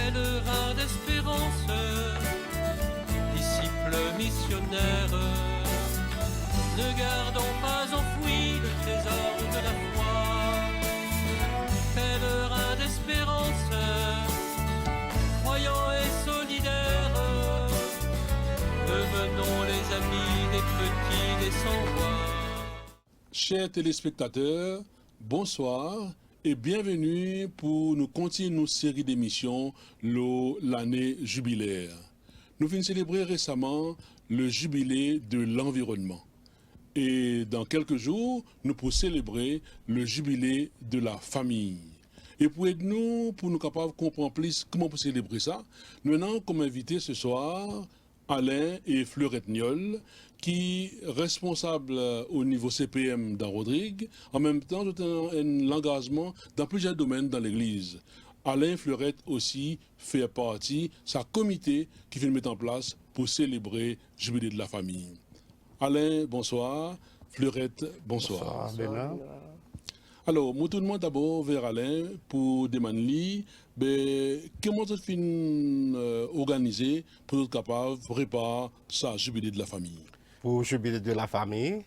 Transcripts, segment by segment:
pèlerin d'espérance, disciple missionnaire, ne gardons pas enfoui le trésor de la foi. Pèlerin d'espérance, croyants et solidaires, devenons les amis des petits, des sans-voix. Chers téléspectateurs, bonsoir et bienvenue pour nous continuer nos séries d'émissions l'année jubilaire. Nous venons célébrer récemment le jubilé de l'environnement. Et dans quelques jours, nous pourrons célébrer le jubilé de la famille. Et pour aider-nous, pour nous capables de comprendre plus comment on peut célébrer ça, nous avons comme invité ce soir Alain et Fleurette Niol, qui est responsable au niveau CPM dans Rodrigue, en même temps un engagement dans plusieurs domaines dans l'Église. Alain Fleurette aussi fait partie de sa comité qui vient mettre en place pour célébrer le jubilé de la famille. Alain, bonsoir. Fleurette, bonsoir. Bonsoir. Alors, moi tout le monde d'abord vers Alain pour demander comment tu fin organiser pour être capable de préparer ça jubilé de la famille. Pour le jubilé de la famille,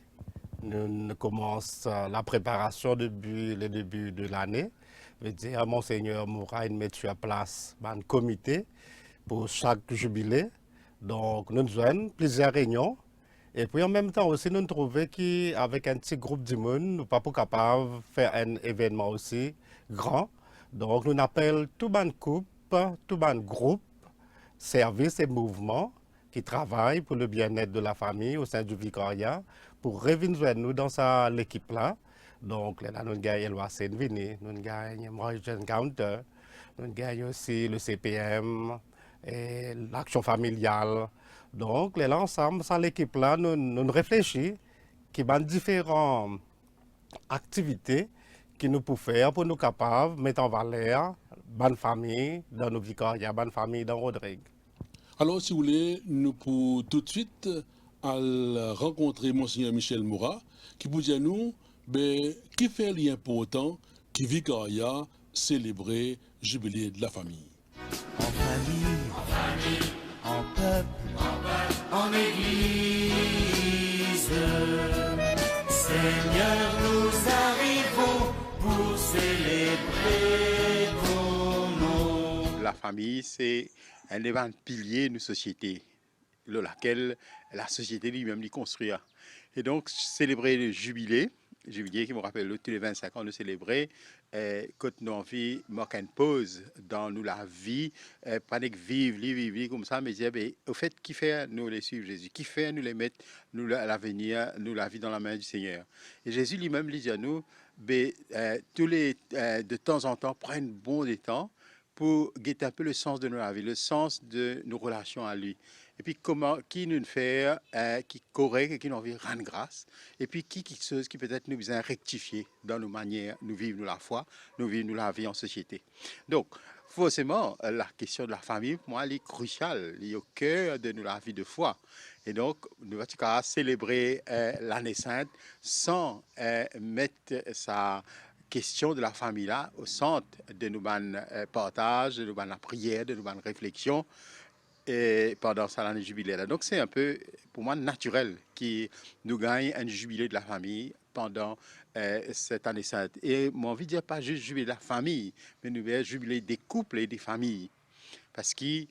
nous commençons la préparation depuis le début de l'année. Je veux dire, Monseigneur Moura met sur place un comité pour chaque jubilé. Donc, nous avons plusieurs réunions. Et puis en même temps aussi, nous trouvons qu'avec un petit groupe de monde, nous ne sommes pas capables de faire un événement aussi grand. Donc nous appelons tout le couple, tout le groupe, services et mouvements qui travaillent pour le bien-être de la famille au sein du vicariat pour revenir nous dans l'équipe là. Donc là, nous avons Eloi Senvini, nous avons Marie-Jeanne Counter, nous avons aussi le CPM et l'action familiale. Donc, là, ensemble, sans l'équipe-là, nous réfléchissons qui ont différentes activités qui nous peuvent faire pour nous capables de mettre en valeur bonne famille dans nos vicariats, bonne famille dans Rodrigue. Alors, si vous voulez, nous pouvons tout de suite rencontrer Monseigneur Michel Moura, qui vous dit à nous, qui fait l'important qui vicariat célébrer le jubilé de la famille. En famille, en peuple, en église, Seigneur, nous arrivons pour célébrer ton nom. La famille, c'est un élément pilier de notre société, laquelle la société lui-même lui construit. Et donc, célébrer le jubilé qui me rappelle tous les 25 ans de célébrer, quand nous avons envie marquer une pause dans nous la vie, pas que vivre comme ça, mais dire, au fait, qui fait nous les suivre Jésus, qui fait nous les mettre, nous l'avenir, nous la vie dans la main du Seigneur. Et Jésus lui-même dit à nous, de temps en temps, prendre bon des temps pour guetter un peu le sens de notre vie, le sens de nos relations à lui. Et puis, qui nous fait, qui correct et qui nous envie rendre grâce. Et puis, quelque chose qui peut-être nous besoin rectifier dans nos manières, nous vivre nous la foi, nous vivre nous la vie en société. Donc, forcément, la question de la famille, pour moi, elle est cruciale. Elle est au cœur de nous la vie de foi. Et donc, nous allons célébrer l'année sainte sans mettre sa question de la famille là au centre de nos partages, de nos prières, de nos réflexions. Et pendant ça, l'année jubilaire. Donc, c'est un peu, pour moi, naturel qui nous gagne un jubilé de la famille pendant cette année sainte. Et moi, envie de dire pas juste jubilé de la famille, mais nous allons jubilé des couples et des familles. Parce que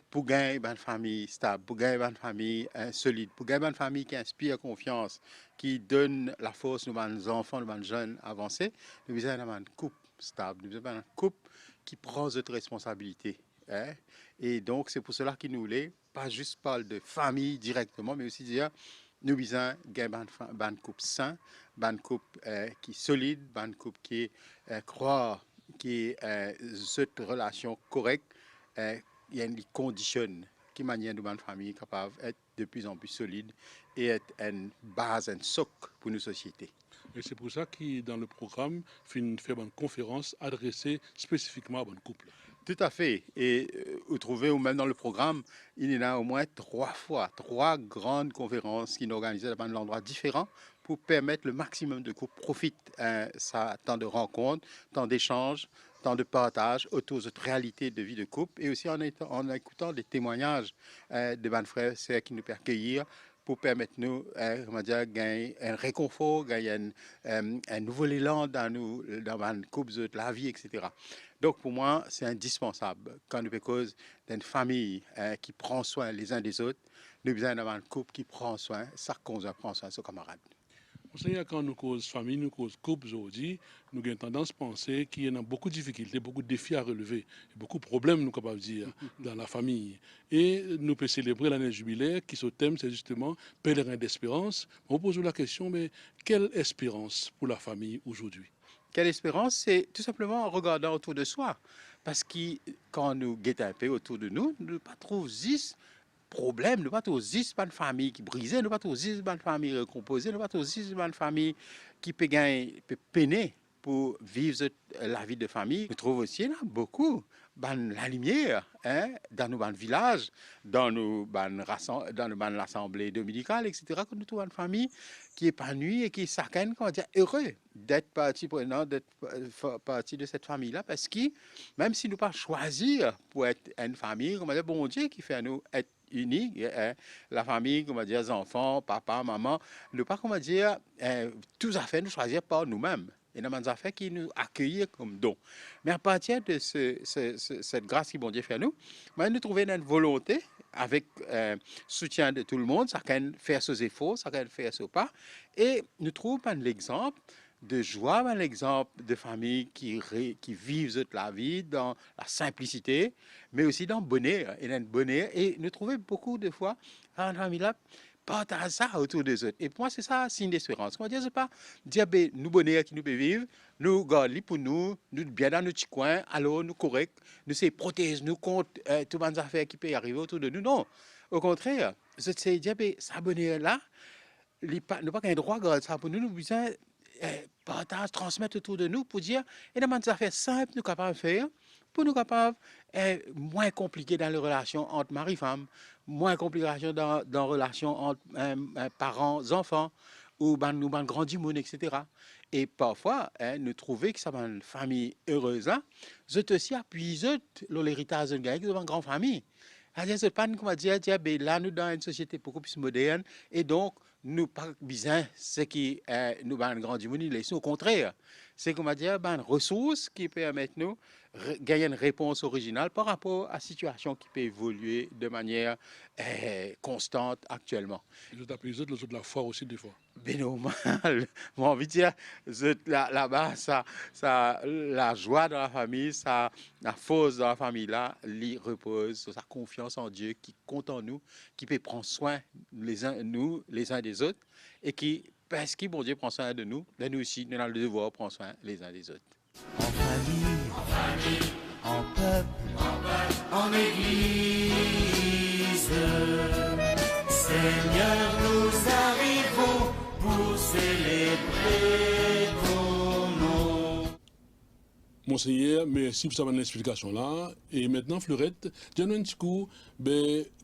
pour gagner une famille stable, pour gagner une famille solide, pour gagner une famille qui inspire confiance, qui donne la force à nos enfants, à nos jeunes avancés, nous avons un couple stable, nous avons un couple qui prend notre responsabilité. Et donc, c'est pour cela qu'il nous voulait pas juste parler de famille directement, mais aussi dire nous avons un couple sain, un couple qui est solide, un couple qui croit, qui cette relation correcte, il y a une condition qui manière de une famille capable d'être de plus en plus solide et être une base, un socle pour nos sociétés. Et c'est pour ça que dans le programme, fait une conférence adressée spécifiquement à un couple. Tout à fait. Et vous trouvez, ou même dans le programme, il y en a au moins 3 grandes conférences qui sont organisées dans un endroit différent pour permettre le maximum de couples profitent ça, temps de rencontres, temps d'échanges, temps de partage autour de cette réalité de vie de couple et aussi en écoutant des témoignages de mes frères et sœurs qui nous peuvent accueillir pour permettre nous, gagner un réconfort, gagner un nouvel élan dans nos couples de la vie, etc. Donc pour moi, c'est indispensable quand nous cause d'une famille qui prend soin les uns des autres, nous avons besoin d'avoir un couple qui prend soin, ça conjoint prend soin de ses camarades. Quand nous cause famille, nous cause couple aujourd'hui, nous avons tendance à penser qu'il y a beaucoup de difficultés, beaucoup de défis à relever, beaucoup de problèmes, nous capables de dire, dans la famille. Et nous pouvons célébrer l'année jubilaire qui, ce thème, c'est justement pèlerin d'espérance. On pose la question, mais quelle espérance pour la famille aujourd'hui? Quelle espérance? C'est tout simplement en regardant autour de soi. Parce que quand nous guettons un peu autour de nous, nous ne pas trop problème, nous pas tous une famille qui brisée, nous pas tous une famille recomposée, nous pas tous une famille qui peut peiner pour vivre la vie de famille. Nous trouvons aussi là beaucoup la lumière dans nos villages, dans nos l'assemblée dominicale, etc. Que nous trouvons une famille qui est épanouie et qui est chacun, heureux d'être partie prenante, d'être partie de cette famille-là, parce que même si nous pas choisir pour être une famille, bon Dieu qui fait nous être unis, la famille, les enfants, papa, maman, ne pas, tout à fait nous choisir par nous-mêmes. Et nous avons fait qui nous accueillir comme don. Mais à partir de cette grâce qui bon Dieu fait nous, nous trouvons une volonté avec soutien de tout le monde, chacun faire ses efforts, chacun faire ses pas. Et nous trouvons l'exemple de joie, un exemple de famille qui vivent la vie dans la simplicité, mais aussi dans le bonheur. Et nous trouvons beaucoup de fois, dans la famille-là, partage ça autour des autres. Et pour moi, c'est ça, signe d'espérance. Comment dire, c'est pas dire, nous bonheur qui nous peut vivre, nous gardons pour nous bien dans notre petit coin, alors nous correct, nous c'est protéger nous contre toutes les affaires qui peuvent arriver autour de nous. Non, au contraire, c'est dire, ça bonheur-là, nous n'avons pas un droit à garder ça pour nous, nous avons besoin partage, transmettre autour de nous pour dire, et dans des affaires simples, nous sommes capables de faire, pour nous capables moins compliqué dans les relations entre mari et femme, moins complications dans les relations entre parents, enfants, ou nous grandis monde, etc. Et parfois, nous trouvons que ça va une famille heureuse là, c'est aussi appuyer l'héritage d'une grande famille. C'est pas comment dire, là nous dans une société beaucoup plus moderne et donc nous pas besoin ce qui nous va grandir au contraire, c'est comment dire une ressource qui permet nous gagner une réponse originale par rapport à la situation qui peut évoluer de manière constante actuellement. Vous appuyez les autres de la foi aussi des fois. Ben normal, j'ai envie de dire, là-bas, la joie dans la famille, la force dans la famille là, repose sur sa confiance en Dieu qui compte en nous, qui peut prendre soin les uns des autres, et qui, parce que bon Dieu prend soin de nous aussi, nous avons le devoir de prendre soin les uns des autres. En famille, en peuple, en église, Seigneur, nous arrivons pour célébrer ton nom. Monseigneur, merci pour cette explication là. Et maintenant, Fleurette, dis-nous un petit coup,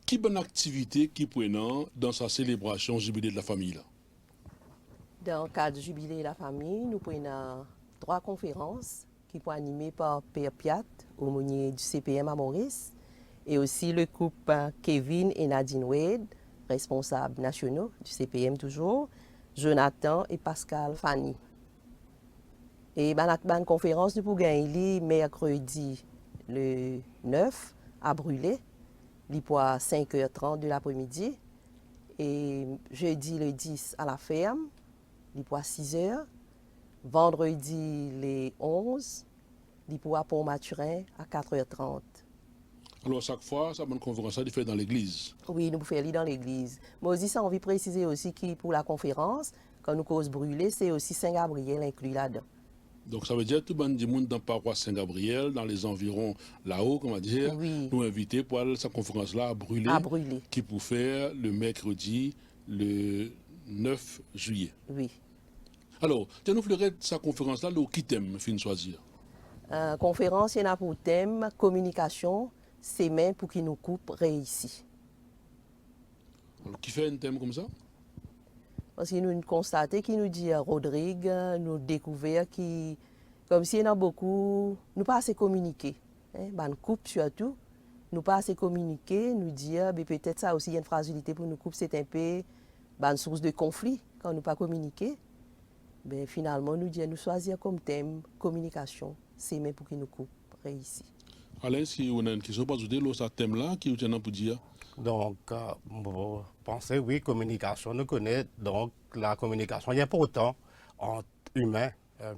qui bonne activité qui prenant dans sa célébration jubilé de la famille là? Dans le cadre du jubilé de la famille, nous prenons 3 conférences qui sont animées par Père Piat, aumônier du CPM à Maurice, et aussi le couple Kevin et Nadine Wade, responsables nationaux du CPM toujours, Jonathan et Pascal Fanny. Et la conférence, nous pouvons gagner mercredi le 9 à Brûlé, à 5h30 de l'après-midi, et jeudi le 10 à la ferme, à 6h. Vendredi les 11, à Pont-Maturin à 4h30. Alors chaque fois, ça bonne conférence, ça fait dans l'église. Oui, nous faisons dans l'église. Mais aussi, ça, on veut préciser aussi que pour la conférence, quand nous cause brûler, c'est aussi Saint-Gabriel inclus là-dedans. Donc ça veut dire tout le monde dans la paroisse Saint-Gabriel, dans les environs là-haut, comment dire, oui. Nous inviter pour aller à cette conférence-là à Brûler, qui pour faire le mercredi le 9 juillet. Oui. Alors, tu nous Fleurette, sa conférence-là, qui thème fin choisir? Conférence, il y a pour thème communication, c'est mains pour qui nous coupe réussi. Qui fait un thème comme ça? Parce que nous constatons, qui nous dit Rodrigue, nous découvert qui Comme si il y en a beaucoup, nous pas assez communiquer. Ban couple surtout, nous pas assez communiquer, nous dire, peut-être ça aussi, il y a une fragilité pour nous couples, c'est un peu une source de conflit quand nous pas communiquer. Ben, finalement, nous choisir comme thème communication, c'est même pour que nous couple réussissent. Alain, si on a une question, pas de ce thème-là, qui vous tient pour dire? Donc, vous pensez, oui, communication, nous connaît. Donc, la communication est important entre humains,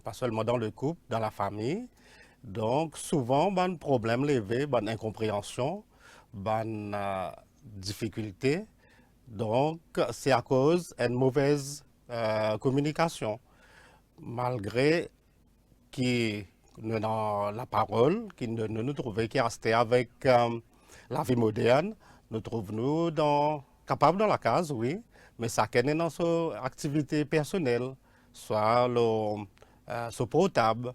pas seulement dans le couple, dans la famille. Donc, souvent, un problème levé, une incompréhension, une difficulté. Donc, c'est à cause d'une mauvaise communication. Malgré que nous avons la parole, que nous trouvons qui restait avec la vie moderne, nous trouvons capables dans la case, oui, mais ça est dans son activité personnelle, soit le portable,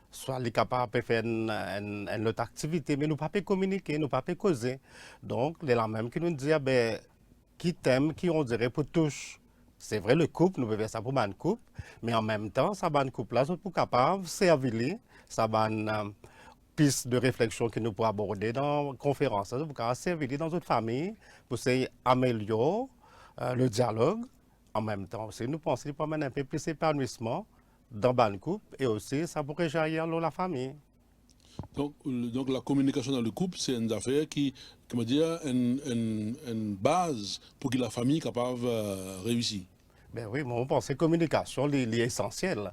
soit les capables de faire une autre activité, mais nous ne pouvons pas communiquer, nous ne pouvons pas causer. Donc, c'est la même qui nous dit, qui t'aime, qui on dirait pour tous. C'est vrai, le couple, nous pouvons faire ça pour un couple, mais en même temps, ça va un couple-là, nous sommes capables de servir, ça va une piste de réflexion que nous pouvons aborder dans la conférence. Nous pouvons servir dans notre famille pour améliorer le dialogue. En même temps, aussi, nous pensons pour un peu plus d'épanouissement dans le couple et aussi ça pourrait jaillir dans la famille. Donc, la communication dans le couple, c'est une affaire qui, comment dire, une base pour que la famille soit capable de réussir. Ben oui, moi, je pense que la communication est essentielle.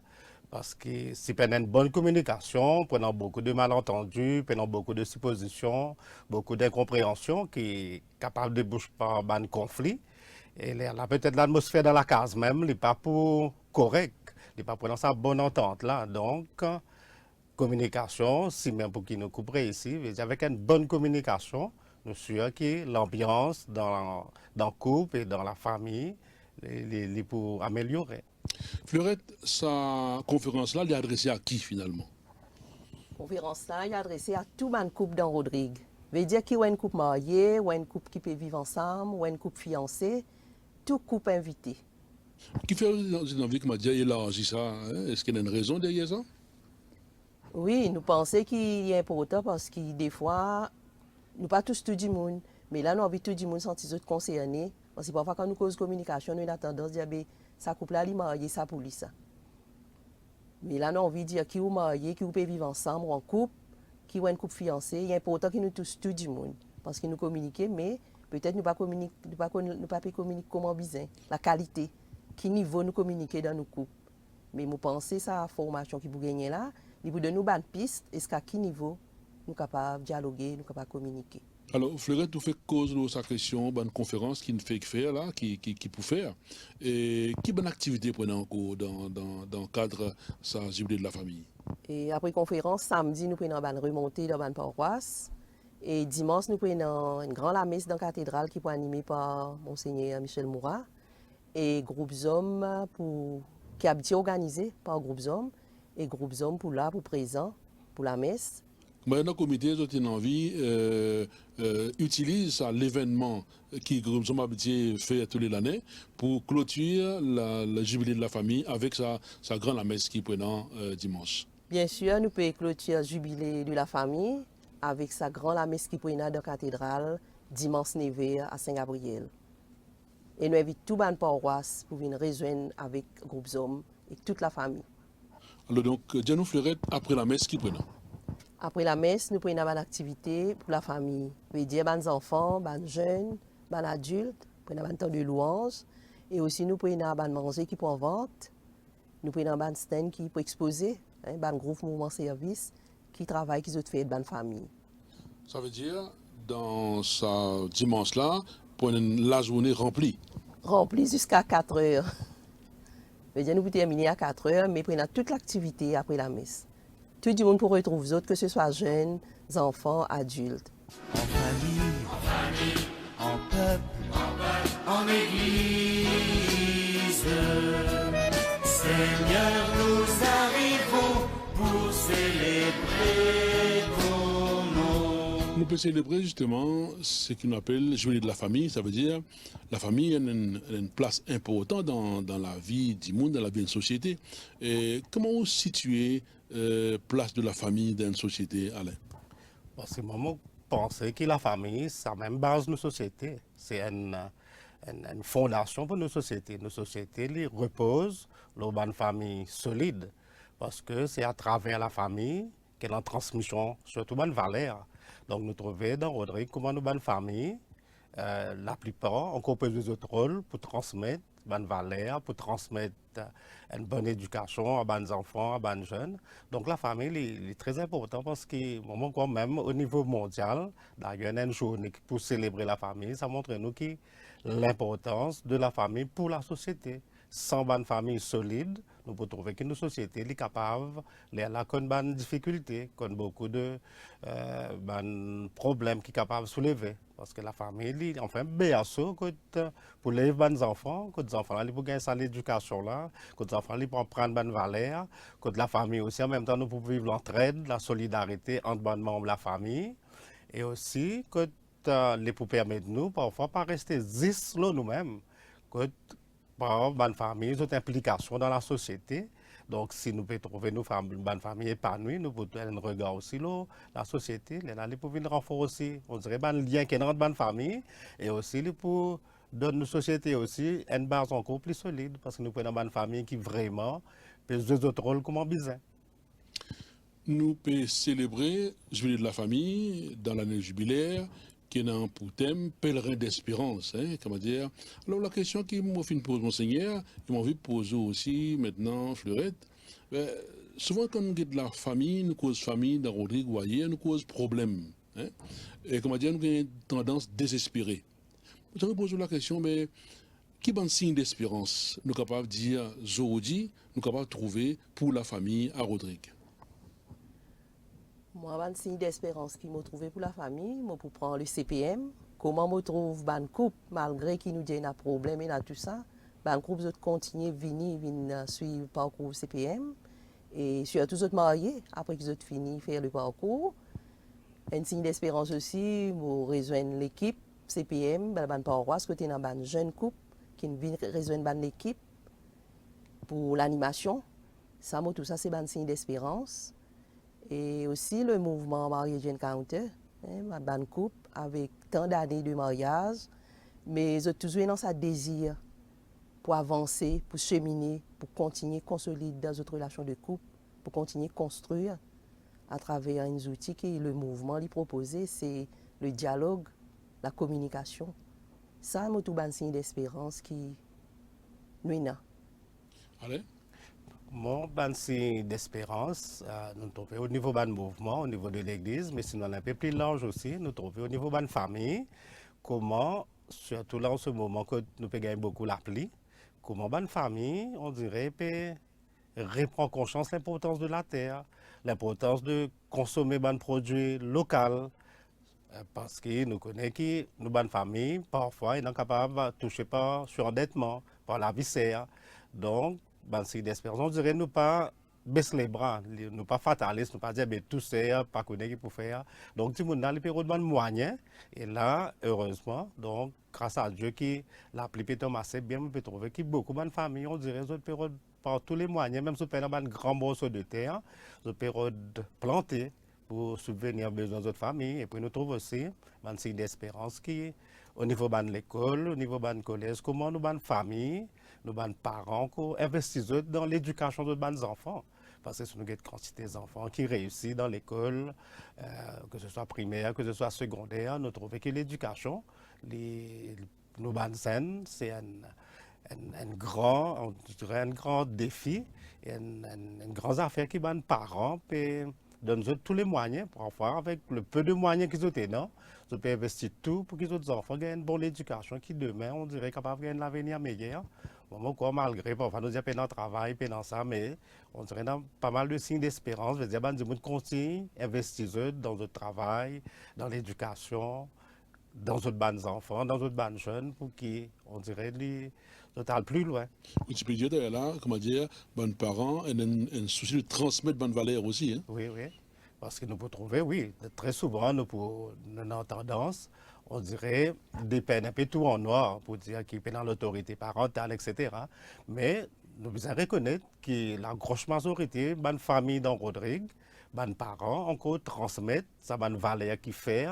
Parce que si on a une bonne communication, pendant beaucoup de malentendus, pendant beaucoup de suppositions, beaucoup d'incompréhensions qui est capable de déboucher par un conflit, et là, peut-être l'atmosphère dans la case même n'est pas pour correct, n'est pas pour dans sa bonne entente là. Donc, communication, si même pour qui nous couperait ici, avec une bonne communication, nous sommes sûrs que l'ambiance dans le couple et dans la famille est pour améliorer. Fleurette, sa conférence-là, elle est adressée à qui finalement? La conférence-là est adressée à tout le couple dans Rodrigue. Ça veut dire qu'il y a un couple marié, ou un couple qui peut vivre ensemble, ou un couple fiancé, tout couple invité. Qui fait envie que m'a dit élargir ça? Hein? Est-ce qu'il y a une raison derrière ça? Oui, nous pensons qu'il est important parce que des fois, nous pas tous tout du monde, mais là, nous avons tout du monde sans les autres concernés. Parce que parfois, quand nous causons communication, nous avons tendance à dire, ça couple-là, il est marié, ça pour lui, ça. Mais là, nous avons envie de dire qui est marié, qui peut vivre ensemble, ou en couple, qui est un couple fiancé. Il est important que nous tous tout du monde. Parce que nous communiquons, mais peut-être nous ne pouvons pas communiquer comment besoin. La qualité, qui niveau nous communiquer dans nos couples. Mais nous pensons que sa formation qui vous gagner là, il vous donne une bonne piste, est-ce qu'à quel niveau nous sommes capables de dialoguer, nous sommes capables de communiquer. Alors, Fleurette, tu fais cause de sa question, une conférence qui ne fait que faire, là, qui peut faire. Et quelle bonne activité prenez en cours dans le cadre de sa jubilé de la famille? Et après la conférence, samedi, nous prenons une remontée dans une paroisse. Et dimanche, nous prenons une grande messe dans la cathédrale qui est animée par Monseigneur Michel Moura. Et groupe hommes qui a été organisé par groupe hommes. Et groupe hommes pour là, pour présent, pour la messe. Dans le comité, j'ai une envie, utilise l'événement qui groupe hommes habitué fait tous les années pour clôturer le jubilé de la famille avec sa grande messe qui prend dimanche. Bien sûr, nous pouvons clôturer le jubilé de la famille avec sa grande messe qui prend dans la cathédrale dimanche 9 à Saint-Gabriel. Et nous invitons tout le paroisse pour venir rejoindre avec groupe hommes et toute la famille. Alors donc, dis-nous Fleurette, après la messe, qui prenons? Après la messe, nous prenons une activité pour la famille. Ça veut dire les enfants, les jeunes, les adultes, nous prenons un temps de louange. Et aussi, nous prenons un manger qui pour vente. Nous prenons un stand qui pour exposer, un groupe mouvement service qui travaille, qui fait dans la famille. Ça veut dire, dans ce dimanche-là, prenons la journée remplie? Remplie jusqu'à 4 heures. Ça veut dire, nous pouvons terminer à 4 heures, mais prenons toute l'activité après la messe. Tout le monde pour retrouver les autres, que ce soit jeunes, enfants, adultes. En famille, en peuple, en église. Seigneur, nous arrivons pour célébrer ton nom. Nous pouvons célébrer justement ce qu'on appelle le jubilé de la famille. Ça veut dire la famille a une place importante dans la vie du monde, dans la vie de la société. Et comment vous situez place de la famille dans une société, Alain? Parce que moi, je pense que la famille, c'est la même base de nos sociétés. C'est une fondation pour nos sociétés. Nos sociétés les reposent sur une famille solide. Parce que c'est à travers la famille qu'elle a une transmission, surtout une valeur. Donc nous trouvons dans Rodrigue comment nous une famille, la plupart, on compose des autres rôles pour transmettre une valeur, pour transmettre une bonne éducation à nos enfants, à nos jeunes. Donc la famille est très importante parce que quand même au niveau mondial, d'ailleurs il y a une journée pour célébrer la famille, ça montre nous que l'importance de la famille pour la société. Sans une famille solide, nous pouvons trouver que nos sociétés sont capables de des difficultés, comme beaucoup de problèmes qui sont capables de soulever. Parce que la famille, enfin, BASO, pour les enfants, que les enfants pour gagner ça l'éducation là, que les enfants pour prendre bonne valeur, que la famille aussi, en même temps, nous pouvons vivre l'entraide, la solidarité entre les membres de la famille, et aussi que les pour permettre nous, parfois, pas rester zis nous-mêmes, que par une famille, toute implication dans la société. Donc, si nous pouvons trouver une famille épanouie, nous pouvons un regard aussi sur la société. Nous pouvons renforcer, on dirait, un lien qui est dans une famille et aussi pour donner une société aussi une base encore plus solide parce que nous pouvons avoir une famille qui vraiment peut jouer d'autres rôles comme un business. Nous pouvons célébrer le jubilé de la famille dans l'année jubilaire qui est dans pour thème pèlerin d'espérance. Comment dire. Alors la question qui m'a fait poser Monseigneur, qui m'a envie de poser aussi maintenant Fleurette, souvent quand nous avons de la famille, nous cause famille dans Rodrigue Voyer, nous cause problème. Et comment dire, nous avons une tendance désespérée. Je me pose la question, mais qui est un signe d'espérance nous sommes capables de dire aujourd'hui, nous sommes capables de trouver pour la famille à Rodrigue? Moi, un signe d'espérance qui m'a trouvé pour la famille, moi pour prendre le CPM, comment me trouve ban couple malgré qu'il nous dit un problème et tout ça, ban couple vous continuer venir suivre le parcours CPM et surtout vous mariés après que vous fini faire le parcours. Un signe d'espérance aussi, vous rejoindre l'équipe CPM, ban paroisse côté dans ban jeune couple qui vient rejoindre ban l'équipe pour l'animation. Ça tout ça c'est un signe d'espérance. Et aussi le mouvement Mariage Encounter, ma bonne couple avec tant d'années de mariage, mais j'ai toujours dans sa désir pour avancer, pour cheminer, pour continuer à consolider dans notre relation de couple, pour continuer à construire à travers un outil que le mouvement lui proposé, c'est le dialogue, la communication. Ça, c'est un signe d'espérance qui nous a. Allez. Mon signe d'espérance, nous trouvons au niveau du mouvement, au niveau de l'Église, mais sinon un peu plus large aussi, nous trouvons au niveau de la famille, comment, surtout là en ce moment que nous pouvons gagner beaucoup l'appli, comment la famille, on dirait, peut reprendre conscience de l'importance de la terre, l'importance de consommer des produits locaux, parce que nous connaissons que nous, bonnes familles, parfois, ils sont capables de toucher par surendettement, par la viscère. Donc, signe d'espérance, on dirait nous pas baisser les bras, nous pas fatalistes, nous pas dire tout c'est pas connaître qui pour faire. Donc tout le monde dans les périodes de moyens et là heureusement donc grâce à Dieu qui la pluie peut tomber bien, on peut trouver que beaucoup de familles on dirait autres périodes par tous les moyens, même si on a un grand morceau de terre, une période plantée pour subvenir aux besoins de notre famille et puis nous trouvons aussi un signe d'espérance qui au niveau de l'école, au niveau de collège, comment nous bonnes familles, nous bonnes parents qui investissent dans l'éducation de nos enfants. Parce que si nous avons une quantité d'enfants qui réussissent dans l'école, que ce soit primaire, que ce soit secondaire, nous trouvons que l'éducation, nos bonnes scènes, c'est un grand défi, une grande affaire qui les parents donnent tous les moyens, parfois avec le peu de moyens qu'ils ont, ils peuvent investir tout pour que les autres enfants aient une bonne éducation qui demain, on dirait, capable de gagner un avenir meilleur. Bon, malgré, parfois nous disons que dans le travail, dans ça, mais on dirait dans pas mal de signes d'espérance. Je veux dire, nous continuons à investir dans le travail, dans l'éducation, dans nos bonnes enfants, dans nos bonnes jeunes, pour qu'on dirait, total plus loin. Tu peux dire d'ailleurs là, comment dire, bonnes parents, un souci de transmettre bonnes valeurs aussi. Hein? Oui, oui. Parce que nous pouvons trouver, oui, très souvent, nous avons tendance, on dirait, dépeindre un peu tout en noir pour dire qu'il est dans l'autorité parentale, etc. Mais nous devons reconnaître que la grosse majorité de famille dans Rodrigue, les parents encore transmettent sa valeur qui fait,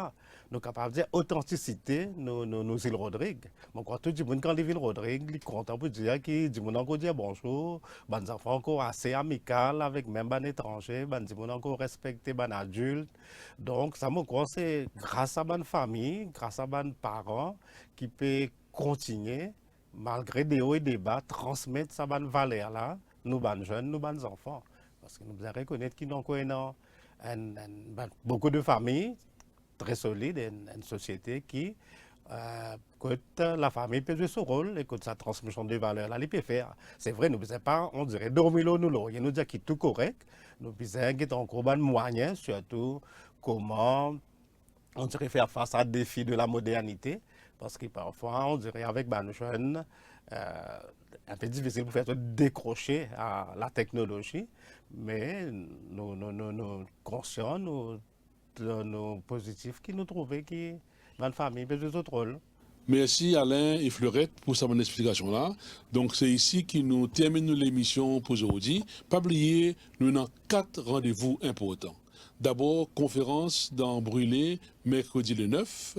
nous sommes capables de dire authenticité nos îles Rodrigue. Donc quand tout le monde quand les villes Rodrigue, ils sont contents pour dire que du monde encore dire bonjour, les enfants encore assez amical avec même les étrangers, les gens encore respecter les adultes. Donc ça me croit c'est grâce à ma famille, grâce à mes parents qui peut continuer malgré des hauts et des bas transmettre sa valeur là, nous les jeunes, nous les enfants. Parce que nous devons reconnaître qu'il y a beaucoup de familles très solides, une société qui, quand la famille peut jouer son rôle et que sa transmission de valeurs, là, elle peut faire. C'est vrai, nous ne pouvons pas, on dirait, dormir là, nous, il nous dit qu'il est tout correct. Nous devons avoir encore des moyens, surtout comment on dirait faire face à des défis de la modernité. Parce que parfois, on dirait, avec les jeunes, un peu difficile pour faire décrocher à la technologie, mais nous conscients, nous positifs qui nous trouvent qui dans la famille peut jouer d'autres rôles. Merci Alain et Fleurette pour cette bonne explication-là. Donc c'est ici que nous terminons l'émission pour aujourd'hui. Pas oublier, nous avons 4 rendez-vous importants. D'abord, conférence dans Brûlé, mercredi le 9,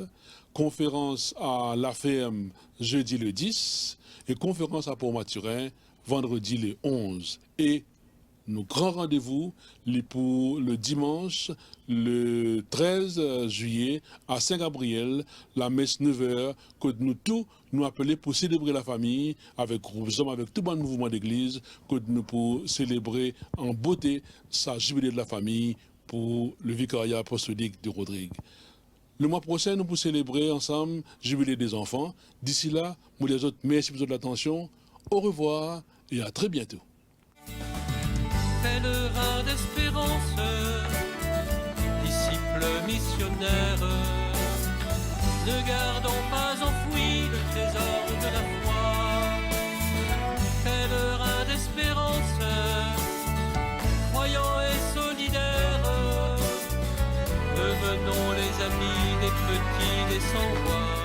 conférence à La Ferme, jeudi le 10, et conférence à Port-Maturin, vendredi le 11. Et nos grands rendez-vous pour le dimanche, le 13 juillet, à Saint-Gabriel, la messe 9h, que nous tous nous appelons pour célébrer la famille, avec groupes hommes, avec tout le mouvement d'église, que nous pour célébrer en beauté sa jubilé de la famille pour le vicariat apostolique de Rodrigue. Le mois prochain, nous pourrons célébrer ensemble Jubilé des enfants. D'ici là, nous les autres, merci pour votre attention. Au revoir et à très bientôt. Pèlerin d'espérance, disciple missionnaire, ne gardons pas enfoui le trésor de la foi. Pèlerin d'espérance, croyant et solidaire, devenons les amis des petits, des sans voix.